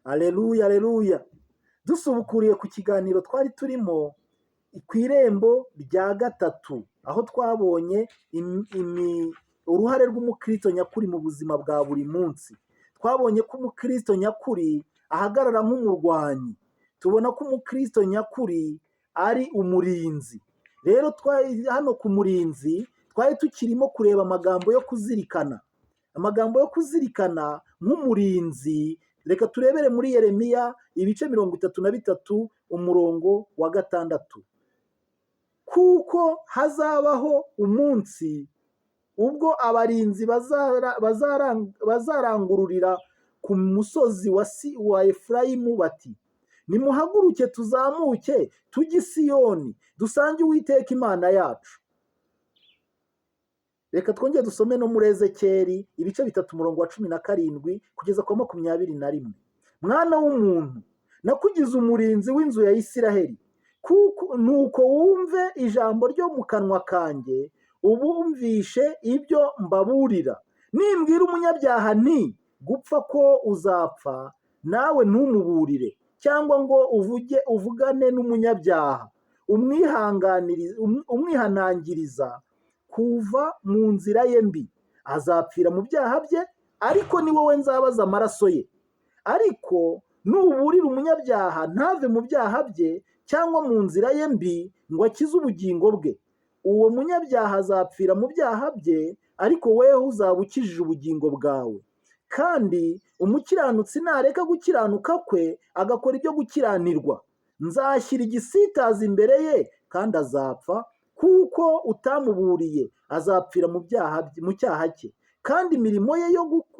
Aleluya, aleluya. Dusubukuriye ku kiganiro twari turimo ku irembo rya gatatu, aho twabonye uruhare rw'umukristo nyakuri mu buzima bwa buri munsi. Twabonye ko umukristo nyakuri ahagarara nk'umurwanyi. Tubona ko umukristo nyakuri ari umurinzi. Rero hano ku murinzi twari tukirimo kureba amagambo yo kuzirikana. Amagambo yo kuzirikana nk'umurinzi, reka turebere muri Yeremiya ibice 33 umurongo wa 6. Kuko hazabaho umunsi ubwo abarinzi bazarangururira ku musozi wa Efurayimu bati, nimuhaguruke tuzamuke tujye i Siyoni dusange Uwiteka Imana yacu. Reka twongere dusome no muri Ezekiyeli ibice 3 umurongo wa 17 kugeza kwa 21. Mwana w'umuntu, nakugize umurinzi w'inzu ya Isiraheli, nuko wumve ijambo ryo mu kanwa kanjye, ubumvishe ibyo mbaburira. Nimbwira umunyabyaha nti gupfa ko uzapfa, nawe ntumuburire, cyangwa ngo uvugane n'umunyabyaha umwihanangiriza kuva mu nzira ye mbi, azapfira mu byaha bye, ariko ni wowe nzabaza amaraso ye. Ariko nuburira umunyabyaha ntave mu byaha bye cyangwa mu nzira ye mbi ngo akize ubugingo bwe, uwo munyabyaha azapfira mu byaha bye, ariko weho uzaba ukijije ubugingo bwawe. Kandi umukiranutsi nareka gukiranuka kwe agakora ibyo gukiranirwa, nzashyira igisitaza imbere ye kandi azapfa, kuko utamuburiye azapfira mu cyaha cye, kandi imirimo ye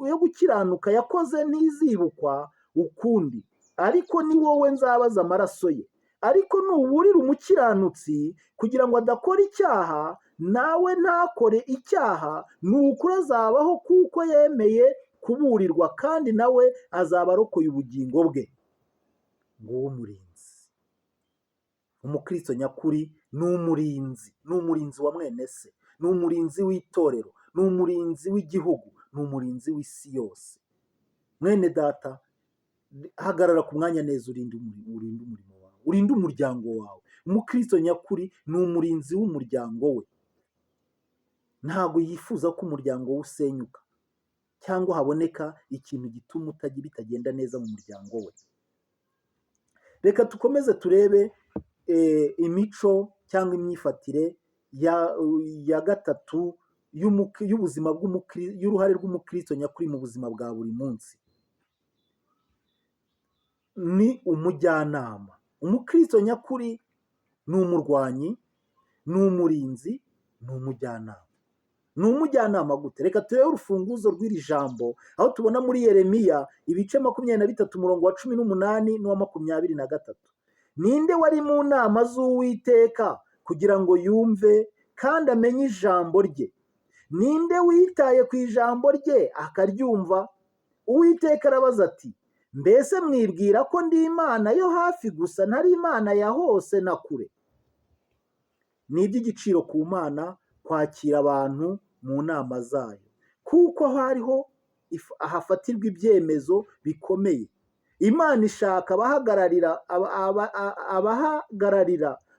yo gukiranuka yakoze ntizibukwa ukundi, ariko ni wowe nzabaza amaraso ye. Ariko nuburira umukiranutsi kugira ngo adakora icyaha, nawe ntakore icyaha, nukuri azabaho kuko yemeye kuburirwa, kandi nawe azaba arokoye ubugingo bwe. Nguwo umurinzi. Umukristo nyakuri ni umurinzi wa mwene se, ni umurinzi w'itorero, ni umurinzi w'igihugu, ni umurinzi w'isi yose. Mwene data, hagarara ku mwanya neza, urinde umurimo wawe, urinde umuryango wawe. Umukristo nyakuri ni umurinzi w'umuryango we. Ntabwo yifuza ko umuryango we usenyuka cyangwa haboneka ikintu gituma bitagenda neza mu muryango we. Reka dukomeze turebe imico cyangwa imyifatire ya gatatu y'ubuzima y'uruhare rw'umukristo nyakuri mu buzima bwa buri munsi. Ni umujyanama. Umukristo nyakuri ni umurwanyi, ni umurinzi, ni umujyanama. Ni umujyanama gute? Reka turebe urufunguzo rw'iri jambo, aho tubona muri Yeremiya ibice 23 umurongo wa 18 n'uwa 23. Ninde wari mu nama z'Uwiteka kugira ngo yumve kandi amenye ijambo rye? Ninde witaye ku ijambo rye akaryumva? Uwiteka arabaza ati, mbese mwibwira ko ndi Imana yo hafi gusa, ntari Imana ya hose na kure? Ni iby'igiciro ku Mana kwakira abantu mu nama zayo, kuko hafatirwa ibyemezo bikomeye. Imana ishaka abahagararira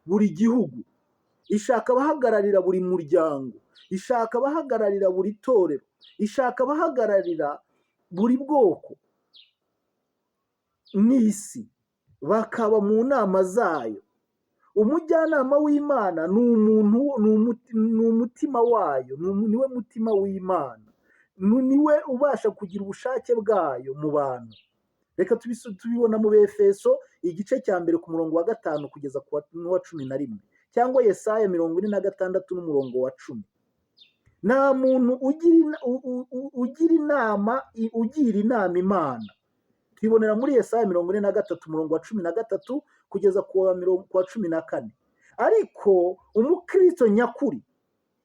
buri gihugu, ishaka abahagararira buri muryango, ishaka abahagararira buri torero, ishaka abahagararira buri bwoko n'isi, bakaba mu nama zayo. Umujyanama w'Imana ni umutima wayo, niwe mutima w'Imana, niwe ubasha kugira ubushake bwayo mu bantu. Reka tubibona mu Befeso igice cya mbere ku murongo wa 5 kugeza ku wa 11, cyangwa Yesaya 46 n'umurongo wa 10. Nta muntu ugira inama Imana. Twibonera muri Yesaya 43 umurongo wa 13 kugeza ku wa 14. Ariko umukristo nyakuri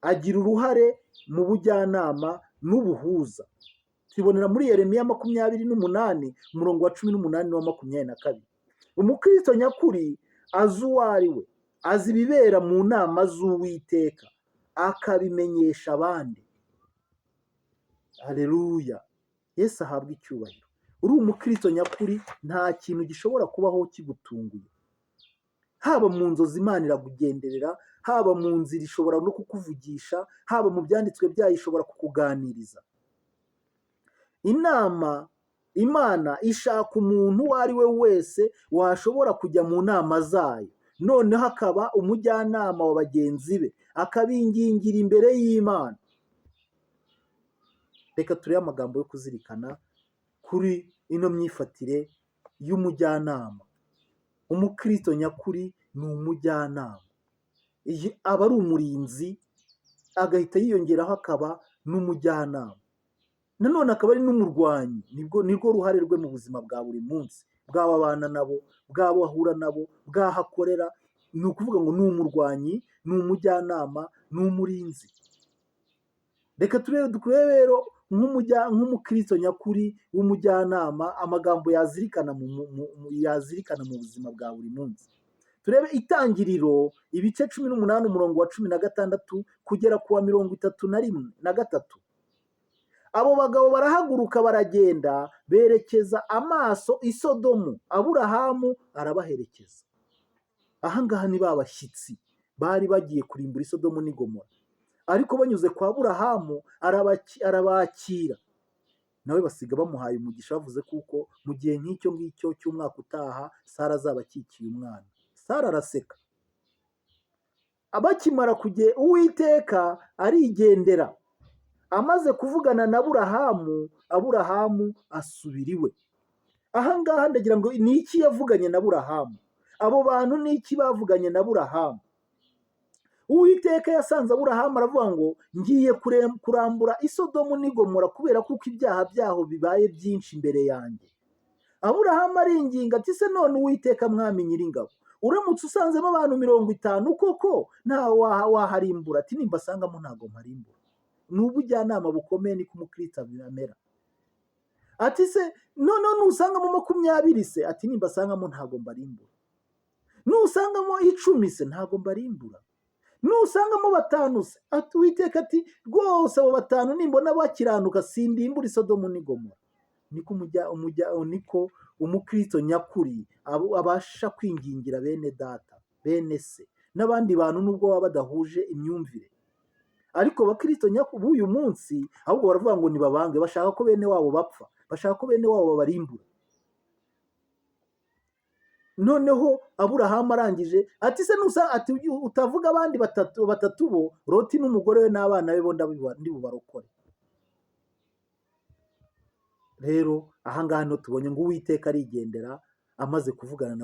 agira uruhare mu bujyanama n'ubuhuza. Twibonera muri Yeremiya 28 umurongo wa 18 n'uwa 22. Umukristo nyakuri azi uwo ari we, azi ibibera mu nama z'Uwiteka, akabimenyesha abandi. Haleluya! Yesu ahabwe icyubahiro. uri umukristo nyakuri nta kintu gishobora kubaho kigutunguye, haba mu nzozi Imana irakugenderera, haba mu nzira ishobora no kukuvugisha, haba mu byanditswe byayo ishobora kukuganiriza. Imana ishaka umuntu uwo ari we wese washobora kujya mu nama zayo, noneho akaba umujyanama wa bagenzi be, akabingingira imbere y'Imana. Reka turebe amagambo yo kuzirikana kuri ino myifatire y'umujyanama. Umukristo nyakuri ni umujyanama, aba ari umurinzi, agahita yiyongeraho akaba n'umujyanama, nanone akaba ari n'umurwanyi. Nirwo ruhare rwe mu buzima bwa buri munsi, bw'abo abana nabo, bw'abo ahura nabo, bw'aho akorera. Ni ukuvuga ngo ni umurwanyi, ni umujyanama, ni umurinzi. Reka turebe rero nk'umukristo nyakuri w'umujyanama amagambo yazirikana mu buzima bwa buri munsi. Turebe Itangiriro ibice 18 umurongo wa 16 kugera ku wa 33. Abo bagabo barahaguruka baragenda berekeza amaso i Sodomu, Aburahamu arabaherekeza. Ahangaha ni babashyitsi bari bagiye kurimbura i Sodomu n'i Gomora, ariko banyuze kwa Aburahamu arabakira, nawe basiga bamuhaye umugisha, bavuze kuko mu gihe nk'icyo ngicyo cy'umwaka utaha Sara azaba akikiye umwana. Sara araseka. Abakimara kugera, Uwiteka arigendera. Amaze kuvugana na Aburahamu asubira iwe. Ahangaha ndagira ngo ni iki yavuganye na Aburahamu? Abo bantu ni iki bavuganye na Aburahamu? Uwiteka yasanze Aburahamu aravuga ngo ngiye kurambura i Sodomu n'i Gomora kubera kuko ibyaha byaho bibaye byinshi imbere yanjye. Aburahamu aringinga ati se none Uwiteka mwami nyiringabo, uramutse usanzemo abantu 50 koko nta waharimbura? Ati nimba asangamo ntago mparimbura. Ni ubujyanama bukomeye, niko umukristo amera. Ati se none nusangamo 20 se? Ati nimba asangamo ntago mbarimbura. Nusangamo 10 se? Ntago mbarimbura. Nusangamo 5 se? Ati Uwiteka ati rwose abo 5 nimbona bakiranuka sindimbura i Sodomu n'i Gomora. Niko umukristo nyakuri abasha kwingingira bene data, bene se, n'abandi bantu nubwo baba badahuje imyumvire. Ariko abakristo nyakuri b'uyu munsi ahubwo baravuga ngo nibabange, bashaka ko bene wabo bapfa, bashaka ko bene wabo babarimbura. Noneho Aburahamu arangije ati se ati utavuga abandi batatu bo, Loti n'umugore we n'abana be bo ndi bubarokore. Rero ahangaha no tubonye ngo Uwiteka arigendera, amaze kuvugana na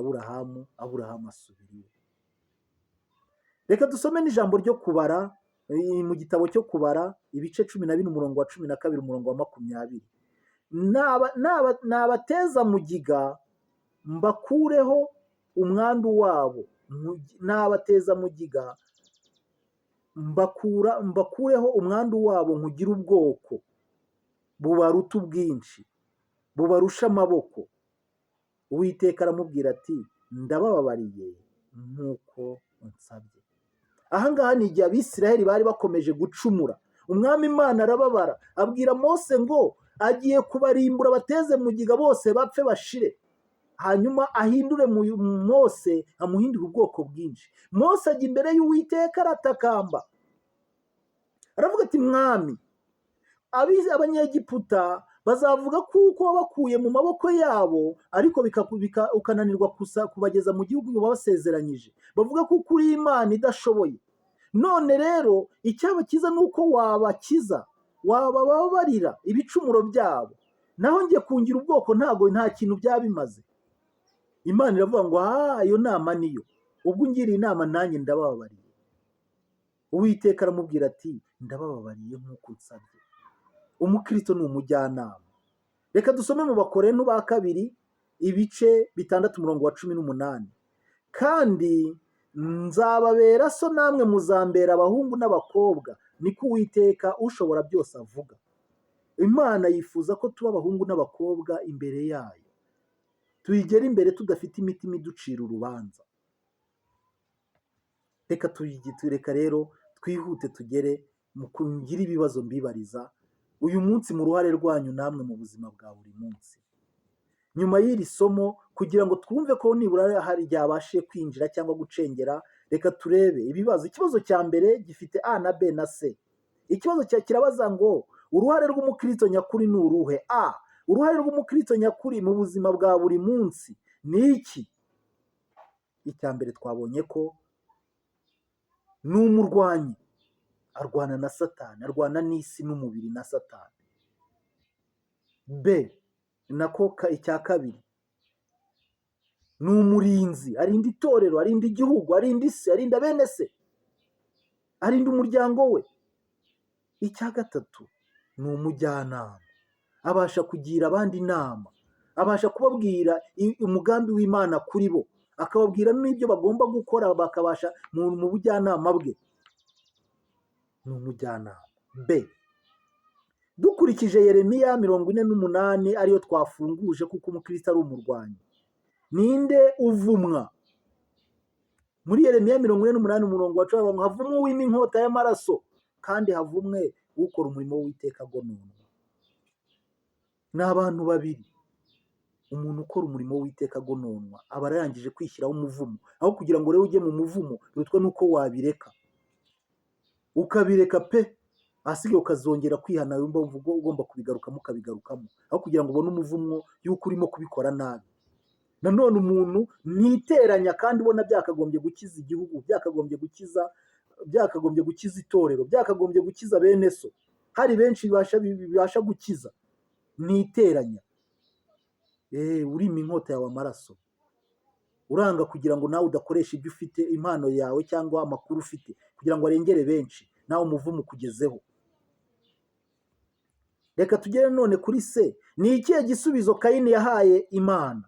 Aburahamu asubira iwe. Reka dusome n'ijambo ryo kubara mu gitabo cyo kubara ibice 14 umurongo wa 12 umurongo wa 20. Nabateza mugiga mbakureho umwandu wabo, nabateza mugiga mbakureho umwandu wabo, nkugira ubwoko bubaruta ubwinshi, bubarusha amaboko. Uwiteka aramubwira ati ndabababariye nk'uko unsabye. Ahangaha ni igihe Abisiraheli bari bakomeje gucumura. Umwami Imana arababara, abwira Mose ngo agiye kubarimbura, bateze mugiga bose bapfe bashire. Hanyuma ahindure Mose, amuhindure ubwoko bwinshi. Mose ajya imbere y'Uwiteka aratakamba, aravuga ati mwami, abanyegiputa bazavuga kuko wabakuye mu maboko yabo, ariko ukananirwa kubageza mu gihugu wabasezeranyije. Bavuga ko uri Imana idashoboye. None rero icyaba cyiza ni uko wabakiza, wababarira ibicumuro byabo, naho njye kungira ubwoko nta kintu byaba bimaze. Imana iravuga ngo iyo nama niyo, ubwo ungiriye inama nanjye ndababariye. Uwiteka aramubwira ati ndababariye nk'uko unsabye. Umukristo ni umujyanama. Reka dusome mu Bakorinto ba kabiri ibice 6 umurongo wa 18. Kandi nzababera so namwe muzambera abahungu n'abakobwa, niko Uwiteka ushobora byose avuga. Imana yifuza ko tuba abahungu n'abakobwa imbere yayo, tuyigera imbere tudafite imitima iducira urubanza. Reka rero twihute tugere mu kugira ibibazo mbibariza uyu munsi mu ruhare rwanyu namwe mu buzima bwa buri munsi. nyuma y'iri somo kugira ngo twumve ko nibura hari ryabashe kwinjira cyangwa gucengera. Reka turebe ibibazo. Ikibazo cya mbere gifite A na B na C. Ikibazo kirabaza ngo uruhare rw'umukristo nyakuri ni uruhe? A, uruhare rw'umukristo nyakuri mu buzima bwa buri munsi ni iki? Icya mbere twabonye ko ni umurwanyi, arwana na Satani, arwana n'isi n'umubiri na Satani. B nako icya kabiri ni umurinzi, arinda itorero, arinda igihugu, arinda isi, arinda bene se, arinda umuryango we. Icya gatatu ni umujyanama, abasha kugira abandi inama, abasha kubabwira umugambi w'Imana kuri bo, akababwira n'ibyo bagomba gukora, bakabasha mu bujyanama bwe. Ni umujyanama. B, dukurikije Yeremiya 48 ariyo twafunguje kuko umukristo ari umurwanyi, ninde uvumwa? Muri Yeremiya 48 umurongo wa 10 havumwe uwima inkota y'amaraso, kandi havumwe ukora umurimo w'Uwiteka agononwa. Ni abantu babiri. Umuntu ukora umurimo w'Uwiteka agononwa aba arangije kwishyiraho umuvumo, aho kugira ngo rero ujye mu muvumo birutwa nuko wabireka, ukabireka pe, ahasigaye ukazongera kwihana, wumva ugomba kubigarukamo ukabigarukamo, aho kugira ngo ubone umuvumo y'uko urimo kubikora nabi. Nanone umuntu niteranya kandi ubona byakagombye gukiza igihugu, byakagombye gukiza itorero, byakagombye gukiza bene so, hari benshi bibasha gukiza. Niteranya. Urima inkota yawe amaraso, uranga kugira ngo nawe udakoresha ibyo ufite, impano yawe cyangwa amakuru ufite, kugira ngo arengere benshi, nawe umuvumo ukugezeho. Reka tugere none kuri C. Ni ikihe gisubizo Kayini yahaye Imana?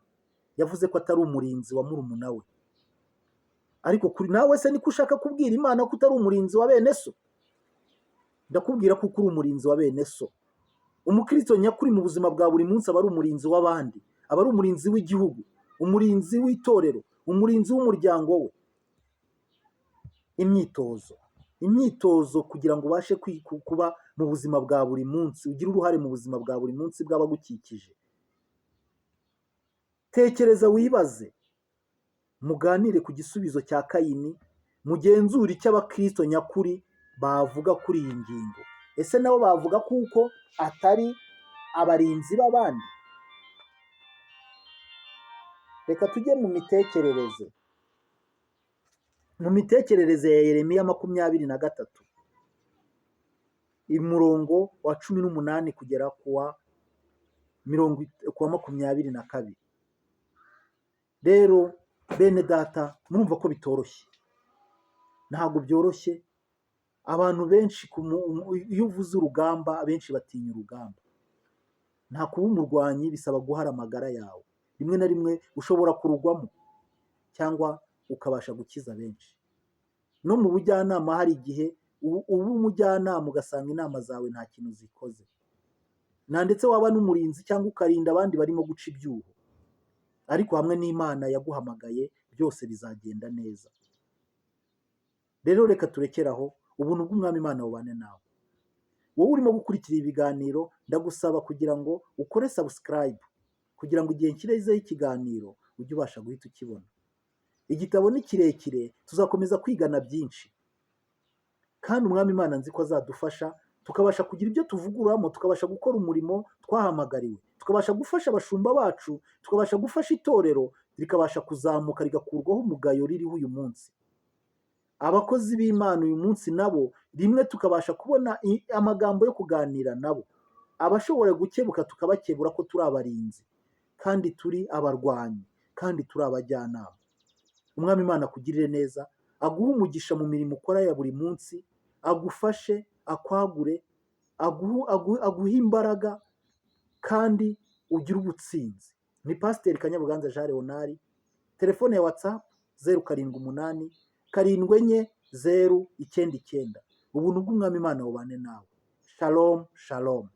Yavuze ko atari umurinzi wa murumuna we. Ariko kuri nawe se niko ushaka kubwira Imana ko utari umurinzi wa bene so? Ndakubwira ko uri umurinzi wa bene so. Umukristo nyakuri mu buzima bwa buri munsi aba ari umurinzi w'abandi, aba ari umurinzi w'igihugu, umurinzi w'itorero, umurinzi w'umuryango we. Imyitozo kugira ngo ubashe kuba mu buzima bwa buri munsi, ugire uruhare mu buzima bwa buri munsi bw'abagukikije. Tekereza, wibaze, muganire ku gisubizo cya Kayini, mugenzure icyo abakristo nyakuri bavuga kuri iyi ngingo. Ese nabo bavuga kuko atari abarinzi b'abandi? Reka tujye mu mitekerereze. Mu mitekerereze ya Yeremiya 23 umurongo wa 18 kugera kuwa 22. Rero bene data, murumva ko bitoroshye. Ntabwo byoroshye. Abantu benshi iyo uvuze urugamba, abenshi batinya urugamba. Nta kuba umurwanyi bisaba guhara amagara yawe. Rimwe na rimwe ushobora kurugwamo cyangwa ukabasha gukiza benshi. No mu bujyanama hari igihe uba umujyanama ugasanga inama zawe nta kintu zikoze. Ndetse waba n'umurinzi cyangwa ukarinda abandi barimo guca ibyuho. Ariko hamwe n'Imana yaguhamagaye byose bizagenda neza. Rero reka turekeraho. Ubuntu bw'Umwami Imana bubane nawe. Wowe urimo gukurikira ibiganiro, ndagusaba kugira ngo ukore subscribe, kugira ngo igihe nshyizeho ikiganiro ujye ubasha guhita ukibona. Igitabo ni kirekire, tuzakomeza kwigana byinshi, kandi Umwami Imana nzi ko azadufasha, tukabasha kugira ibyo tuvuguramo, tukabasha gukora umurimo twahamagariwe, tukabasha gufasha abashumba bacu, tukabasha gufasha itorero rikabasha kuzamuka rigakurwaho umugayo ririho uyu munsi. Abakozi b'Imana uyu munsi nabo rimwe tukabasha kubona amagambo yo kuganira nabo. Abashobora gukebuka tukabakebura ko turi abarinzi, kandi turi abarwanyi, kandi turi abajyanama. Umwami Imana akugirire neza, aguhe umugisha mu mirimo ukora ya buri munsi, agufashe, akwagure, aguhe imbaraga, kandi ugire ubutsinzi. Ni Pasiteri Kanyabuganza Jean Leonard. Telefone ya WhatsApp 078 740 099. Ubuntu bw'Umwami Imana bubane nawe. Shalom, shalom.